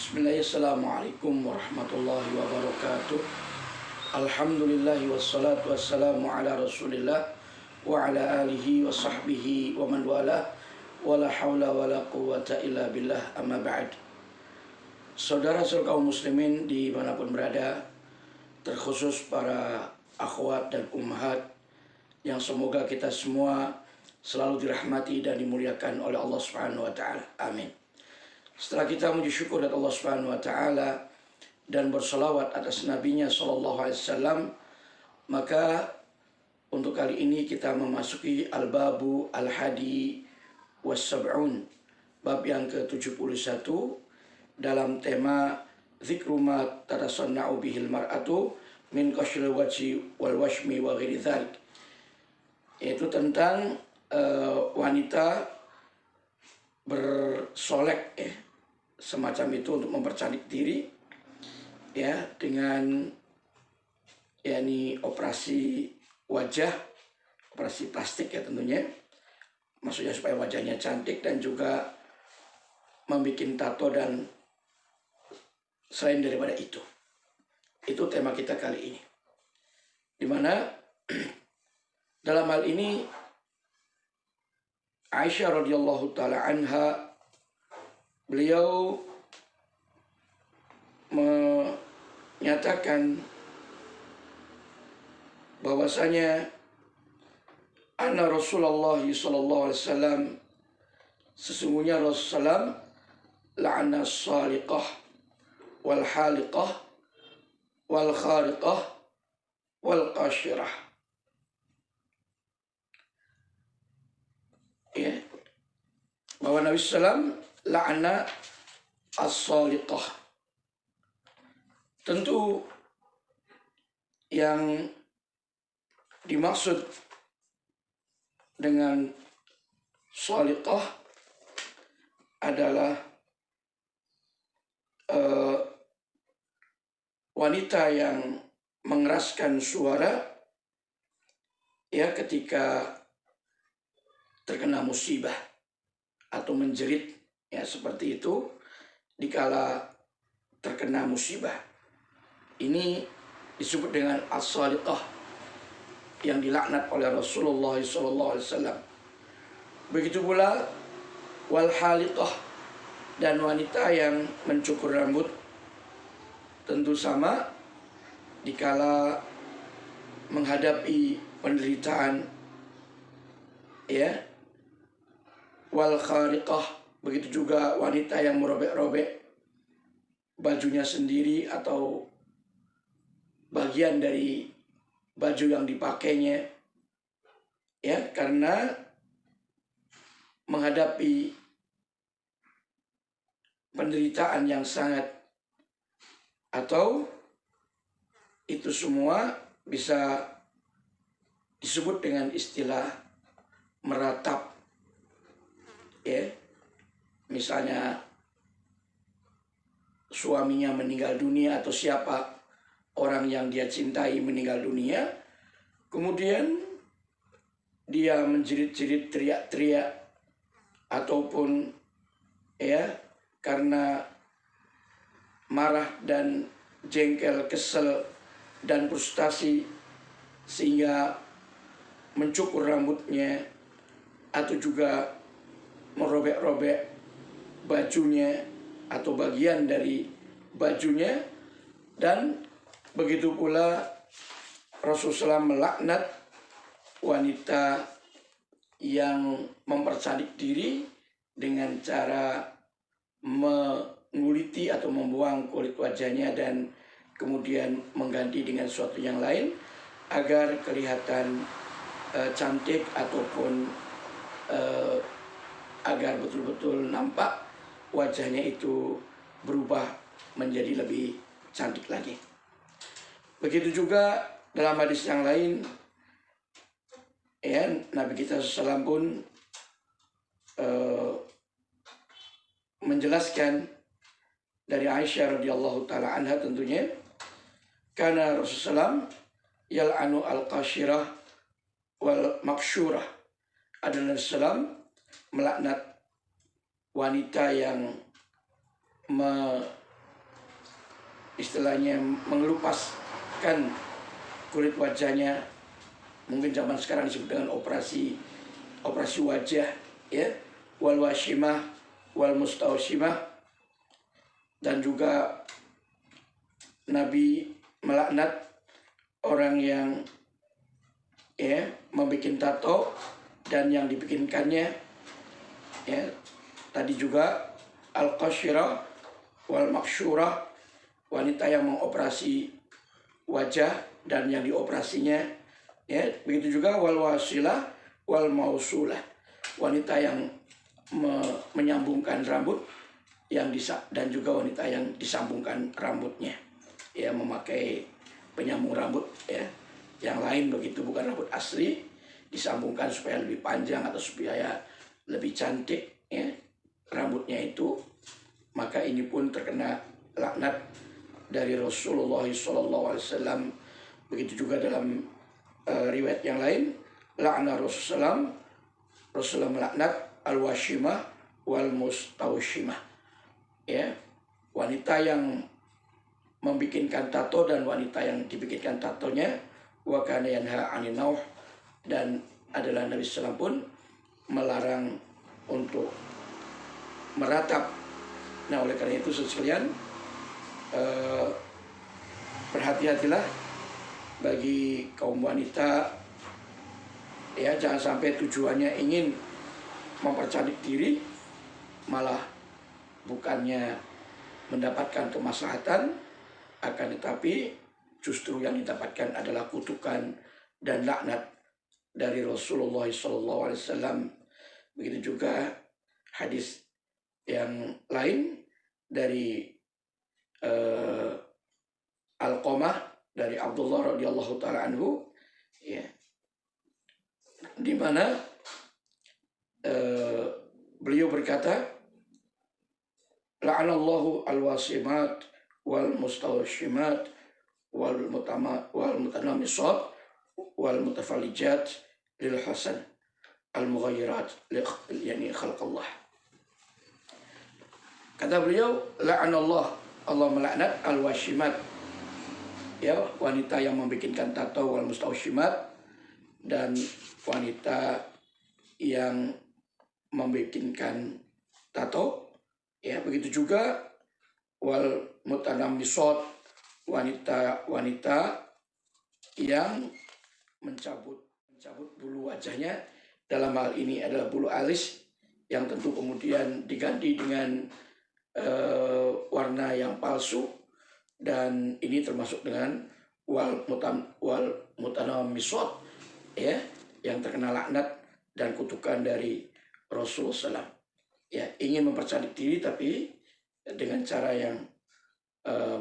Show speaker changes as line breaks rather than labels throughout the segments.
Bismillahirrahmanirrahim. Warahmatullahi wabarakatuh. Alhamdulillahi wassalatu wassalamu ala rasulillah wa ala alihi wa sahbihi wa man wala wa la hawla wa la quwwata illa billah, amma ba'd. Saudara-saudara kaum muslimin dimanapun berada, terkhusus para akhwat dan ummahat yang semoga kita semua selalu dirahmati dan dimuliakan oleh Allah Subhanahu wa taala. Amin. Setelah kita memuji syukur dari Allah Subhanahu wa taala dan bersolawat atas nabinya sallallahu alaihi wasallam, maka untuk kali ini kita memasuki al-babu al-hadi was-sab'un, bab yang ke-71 dalam tema dzikru ma tatasanna'u bihil mar'atu min qashril wajhi wal washmi wa ghairi dzalik, yaitu tentang wanita bersolek semacam itu untuk mempercantik diri dengan operasi wajah, operasi plastik tentunya, maksudnya supaya wajahnya cantik, dan juga membuat tato dan selain daripada itu tema kita kali ini, dimana dalam hal ini Aisyah radhiyallahu taala anha, beliau menyatakan bahwasanya anna Rasulullah sallallahu alaihi wasallam, sesungguhnya Rasulullah la'ana as-saliqah wal haliqah wal khariqah wal qashirah. Bahwa Nabi sallam la'ana as-saliqah. Tentu yang dimaksud dengan saliqah adalah wanita yang mengeraskan suara ketika terkena musibah atau menjerit seperti itu dikala terkena musibah. Ini disebut dengan as-saliqah yang dilaknat oleh Rasulullah SAW. Begitu pula wal haliqah, dan wanita yang mencukur rambut, tentu sama dikala menghadapi penderitaan wal khariqah, begitu juga wanita yang merobek-robek bajunya sendiri atau bagian dari baju yang dipakainya karena menghadapi penderitaan yang sangat, atau itu semua bisa disebut dengan istilah meratap. Misalnya suaminya meninggal dunia atau siapa orang yang dia cintai meninggal dunia, kemudian dia menjerit-jerit, teriak-teriak, ataupun karena marah dan jengkel, kesel dan frustasi sehingga mencukur rambutnya atau juga merobek-robek bajunya atau bagian dari bajunya. Dan begitu pula Rasulullah melaknat wanita yang mempercantik diri dengan cara menguliti atau membuang kulit wajahnya dan kemudian mengganti dengan sesuatu yang lain agar kelihatan cantik, ataupun agar betul-betul nampak wajahnya itu berubah menjadi lebih cantik lagi. Begitu juga dalam hadis yang lain, Nabi kita SAW pun menjelaskan dari Aisyah radhiyallahu taala anha, tentunya karena Rasulullah yal'anu al-qashirah wal maksyurah, adalah Rasulullah melaknat wanita yang istilahnya mengelupaskan kulit wajahnya. Mungkin zaman sekarang disebut dengan operasi wajah, ya, wal washimah wal mustaushimah. Dan juga Nabi melaknat orang yang membuat tato dan yang dibikinkannya. Ya, tadi juga al-qasyirah wal maksyurah, wanita yang mengoperasi wajah dan yang dioperasinya. Ya, begitu juga wal wasilah wal mausulah, wanita yang menyambungkan rambut dan juga wanita yang disambungkan rambutnya. Ya, memakai penyambung rambut, ya. Yang lain begitu, bukan rambut asli, disambungkan supaya lebih panjang atau supaya lebih cantik, ya, rambutnya itu. Maka ini pun terkena laknat dari Rasulullah SAW. Begitu juga dalam riwayat yang lain, laknat Rasulullah melaknat al-washimah wal mustaushimah, ya, wanita yang membikinkan tato dan wanita yang dibikinkan tatonya. Wa kana yanha 'anil nauh, dan adalah Nabi SAW pun melarang untuk meratap. Nah, oleh karena itu sekalian, berhati-hatilah bagi kaum wanita, ya, jangan sampai tujuannya ingin mempercantik diri, malah bukannya mendapatkan kemaslahatan, akan tetapi justru yang didapatkan adalah kutukan dan laknat dari Rasulullah SAW. Begitu juga hadis yang lain dari Alqamah dari Abdullah radhiyallahu taala anhu, ya, di mana beliau berkata, la'anallahu al-wasimat wal mustawshimat wal mutanamisat wal mutafallijat lil hasan al mughayyirat yani khalqallah. Kata beliau, la'anallah, Allah melaknat al-washimat, ya, wanita yang membikinkan tato, wal mustawshimat, dan wanita yang membikinkan tato, ya, begitu juga wal mutanamisat, wanita-wanita yang mencabut bulu wajahnya. Dalam hal ini adalah bulu alis, yang tentu kemudian diganti dengan warna yang palsu, dan ini termasuk dengan wal mutanamisat, ya, yang terkena laknat dan kutukan dari Rasulullah SAW. Ya, ingin mempercantik diri tapi dengan cara yang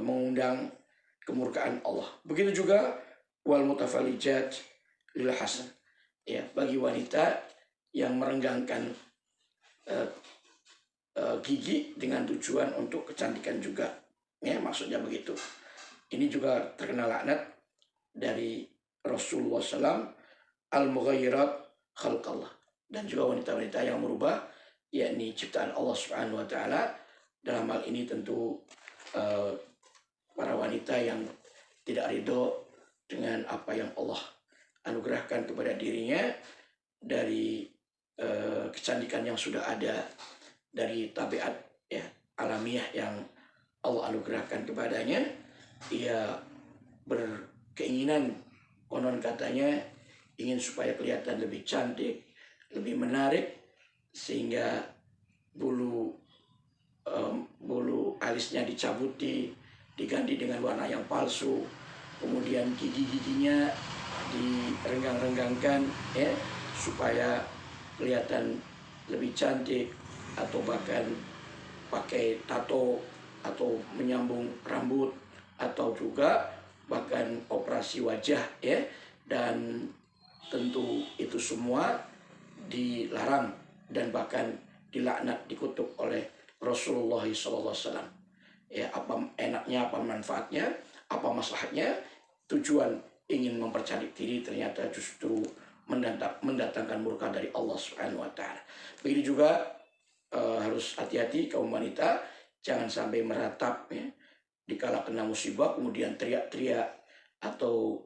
mengundang kemurkaan Allah. Begitu juga wal mutafallijat lil hasan, ya, bagi wanita yang merenggangkan gigi dengan tujuan untuk kecantikan juga, ya, maksudnya begitu. Ini juga terkena laknat dari Rasulullah SAW, al mughayyirat khalqallah, dan juga wanita-wanita yang merubah, yakni ciptaan Allah Subhanahu wa taala. Dalam hal ini tentu para wanita yang tidak ridho dengan apa yang Allah anugerahkan kepada dirinya dari kecantikan yang sudah ada dari tabiat, ya, alamiah yang Allah anugerahkan kepadanya. Ia berkeinginan, konon katanya, ingin supaya kelihatan lebih cantik, lebih menarik, sehingga bulu alisnya dicabuti, diganti dengan warna yang palsu, kemudian gigi-giginya direnggang-renggangkan, ya, supaya kelihatan lebih cantik, atau bahkan pakai tato atau menyambung rambut, atau juga bahkan operasi wajah, ya, dan tentu itu semua dilarang dan bahkan dilaknat, dikutuk oleh Rasulullah SAW. Ya, apa enaknya, apa manfaatnya, apa maslahatnya? Tujuan ingin mempercantik diri ternyata justru mendatangkan murka dari Allah Subhanahu wa taala. Begitu juga harus hati-hati kaum wanita, jangan sampai meratap, ya, dikala kena musibah kemudian teriak-teriak atau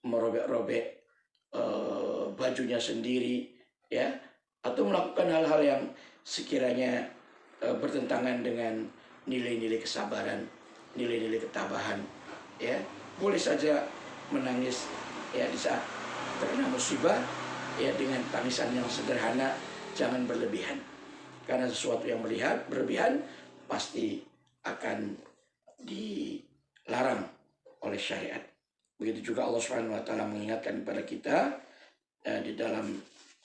merobek-robek bajunya sendiri, ya, atau melakukan hal-hal yang sekiranya bertentangan dengan nilai-nilai kesabaran, nilai-nilai ketabahan, ya, boleh saja menangis ya di saat terkena musibah, ya, dengan tangisan yang sederhana, jangan berlebihan, karena sesuatu yang berlebihan pasti akan dilarang oleh syariat. Begitu juga Allah Subhanahu wa taala mengingatkan kepada kita di dalam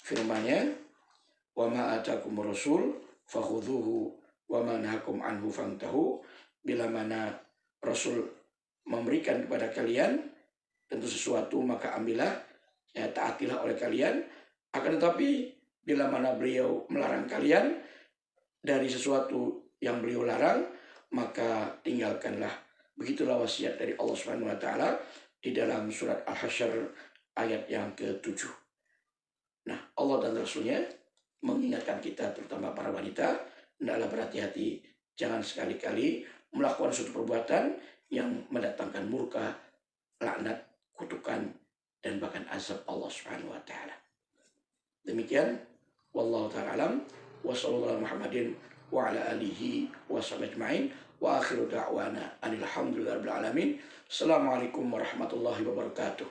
firman-Nya, "Wa ma atakumur rasul fakhudhuhu wa ma nahakum anhu fantahu." Bila mana Rasul memberikan kepada kalian tentu sesuatu, maka ambillah, ya, taatilah oleh kalian. Akan tetapi bila mana beliau melarang kalian dari sesuatu yang beliau larang, maka tinggalkanlah. Begitulah wasiat dari Allah Subhanahu wa taala di dalam surat Al-Hasyr ayat yang ke-7. Nah, Allah dan Rasulnya mengingatkan kita, terutama para wanita, hendaklah berhati-hati, jangan sekali-kali melakukan suatu perbuatan yang mendatangkan murka, laknat, kutukan, dan bahkan azab Allah Subhanahu wa taala. Demikian, wallahu ta'ala alam, wa sallallahu Muhammadin wa ala alihi wa sahbihi ajma'in, wa akhiru da'wana anil hamdulillahi rabbil alamin. Assalamualaikum warahmatullahi wabarakatuh.